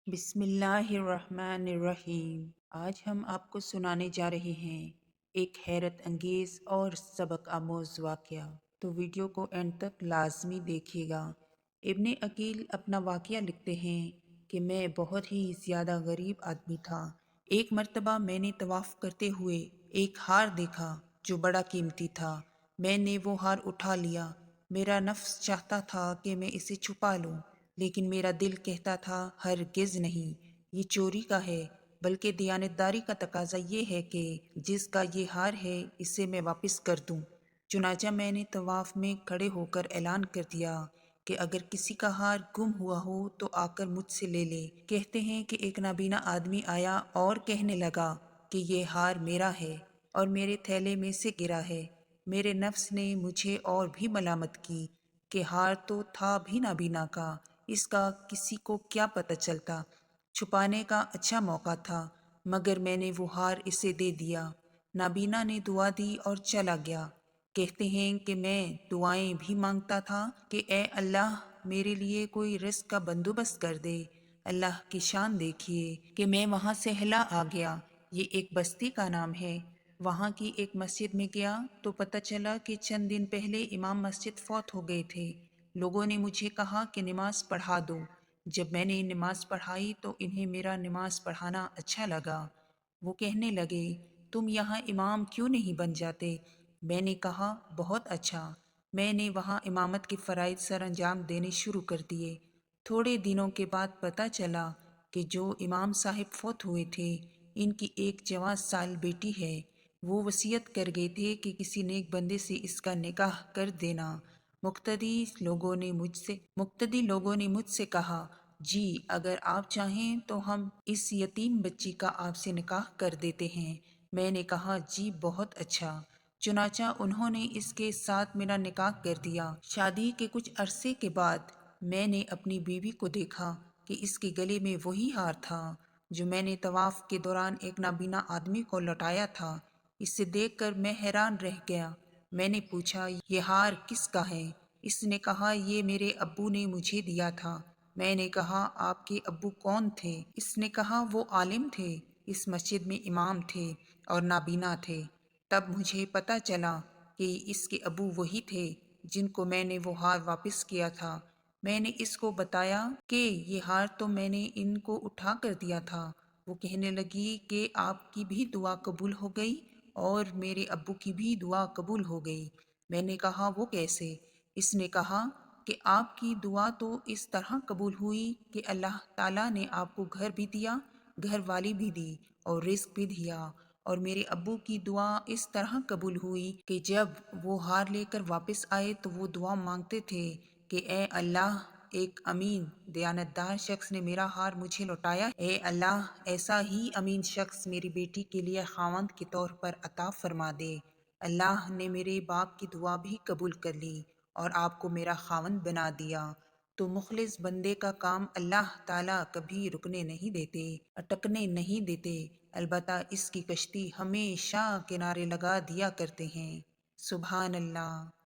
بسم اللہ الرحمن الرحیم۔ آج ہم آپ کو سنانے جا رہے ہیں ایک حیرت انگیز اور سبق آموز واقعہ، تو ویڈیو کو اینڈ تک لازمی دیکھیے گا۔ ابن عقیل اپنا واقعہ لکھتے ہیں کہ میں بہت ہی زیادہ غریب آدمی تھا۔ ایک مرتبہ میں نے طواف کرتے ہوئے ایک ہار دیکھا جو بڑا قیمتی تھا۔ میں نے وہ ہار اٹھا لیا۔ میرا نفس چاہتا تھا کہ میں اسے چھپا لوں، لیکن میرا دل کہتا تھا ہرگز نہیں، یہ چوری کا ہے، بلکہ دیانتداری کا تقاضا یہ ہے کہ جس کا یہ ہار ہے اسے میں واپس کر دوں۔ چنانچہ میں نے طواف میں کھڑے ہو کر اعلان کر دیا کہ اگر کسی کا ہار گم ہوا ہو تو آ کر مجھ سے لے لے۔ کہتے ہیں کہ ایک نابینا آدمی آیا اور کہنے لگا کہ یہ ہار میرا ہے اور میرے تھیلے میں سے گرا ہے۔ میرے نفس نے مجھے اور بھی ملامت کی کہ ہار تو تھا بھی نابینا کا، اس کا کسی کو کیا پتہ چلتا، چھپانے کا اچھا موقع تھا، مگر میں نے وہ ہار اسے دے دیا۔ نابینا نے دعا دی اور چلا گیا۔ کہتے ہیں کہ میں دعائیں بھی مانگتا تھا کہ اے اللہ میرے لیے کوئی رزق کا بندوبست کر دے۔ اللہ کی شان دیکھیے کہ میں وہاں سے ہلا آ گیا۔ یہ ایک بستی کا نام ہے۔ وہاں کی ایک مسجد میں گیا تو پتہ چلا کہ چند دن پہلے امام مسجد فوت ہو گئے تھے۔ لوگوں نے مجھے کہا کہ نماز پڑھا دو۔ جب میں نے نماز پڑھائی تو انہیں میرا نماز پڑھانا اچھا لگا۔ وہ کہنے لگے تم یہاں امام کیوں نہیں بن جاتے؟ میں نے کہا بہت اچھا۔ میں نے وہاں امامت کے فرائض سر انجام دینے شروع کر دیے۔ تھوڑے دنوں کے بعد پتہ چلا کہ جو امام صاحب فوت ہوئے تھے ان کی ایک جوان سال بیٹی ہے۔ وہ وصیت کر گئے تھے کہ کسی نیک بندے سے اس کا نکاح کر دینا۔ مقتدی لوگوں نے مجھ سے کہا جی اگر آپ چاہیں تو ہم اس یتیم بچی کا آپ سے نکاح کر دیتے ہیں۔ میں نے کہا جی بہت اچھا۔ چنانچہ انہوں نے اس کے ساتھ میرا نکاح کر دیا۔ شادی کے کچھ عرصے کے بعد میں نے اپنی بیوی کو دیکھا کہ اس کے گلے میں وہی ہار تھا جو میں نے طواف کے دوران ایک نابینا آدمی کو لوٹایا تھا۔ اسے دیکھ کر میں حیران رہ گیا۔ میں نے پوچھا یہ ہار کس کا ہے؟ اس نے کہا یہ میرے ابو نے مجھے دیا تھا۔ میں نے کہا آپ کے ابو کون تھے؟ اس نے کہا وہ عالم تھے، اس مسجد میں امام تھے اور نابینا تھے۔ تب مجھے پتہ چلا کہ اس کے ابو وہی تھے جن کو میں نے وہ ہار واپس کیا تھا۔ میں نے اس کو بتایا کہ یہ ہار تو میں نے ان کو اٹھا کر دیا تھا۔ وہ کہنے لگی کہ آپ کی بھی دعا قبول ہو گئی اور میرے ابو کی بھی دعا قبول ہو گئی۔ میں نے کہا وہ کیسے؟ اس نے کہا کہ آپ کی دعا تو اس طرح قبول ہوئی کہ اللہ تعالیٰ نے آپ کو گھر بھی دیا، گھر والی بھی دی اور رزق بھی دیا، اور میرے ابو کی دعا اس طرح قبول ہوئی کہ جب وہ ہار لے کر واپس آئے تو وہ دعا مانگتے تھے کہ اے اللہ ایک امین دیانتدار شخص نے میرا ہار مجھے لوٹایا، اے اللہ ایسا ہی امین شخص میری بیٹی کے لیے خاوند کے طور پر عطا فرما دے۔ اللہ نے میرے باپ کی دعا بھی قبول کر لی اور آپ کو میرا خاوند بنا دیا۔ تو مخلص بندے کا کام اللہ تعالیٰ کبھی رکنے نہیں دیتے، اٹکنے نہیں دیتے، البتہ اس کی کشتی ہمیشہ کنارے لگا دیا کرتے ہیں۔ سبحان اللہ۔